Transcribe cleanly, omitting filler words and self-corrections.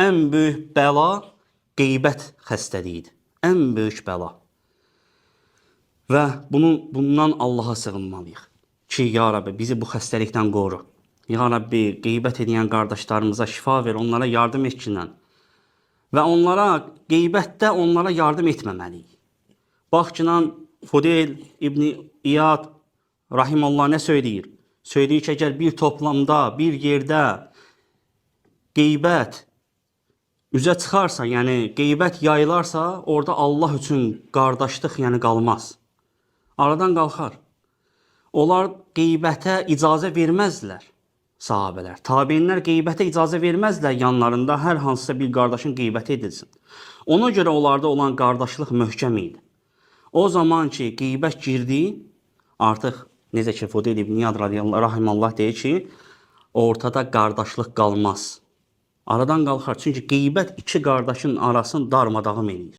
ən böyük bəla qeybət xəstəliyidir. Ən böyük bəla. Və bundan Allaha sığınmalıyıq ki, ya Rabbi, bizi bu xəstəlikdən qoru. Ya Rabbi, qeybət edən qardaşlarımıza şifa ver, onlara yardım etkinən. Və qeybətdə onlara yardım etməməliyik. Bax ki, Fudeyl İbn İyad Rahimallah nə söyləyir? Söyləyir ki, əgər bir toplamda, bir yerdə qeybət üzə çıxarsa, yəni qeybət yayılarsa, orada Allah üçün qardaşlıq qalmaz. Aradan qalxar. Onlar qeybətə icazə verməzdilər, sahabələr. Tabeinlər qeybətə icazə verməzdilər yanlarında hər hansısa bir qardaşın qeybəti edilsin. Ona görə onlarda olan qardaşlıq möhkəm idi. O zaman ki, qeybət girdi, artıq necə ki, Fudeyl İbn İyad Rahimallah deyir ki, ortada qardaşlıq qalmaz. Aradan qalxar. Çünki qeybət iki qardaşın arasını darmadağın eləyir.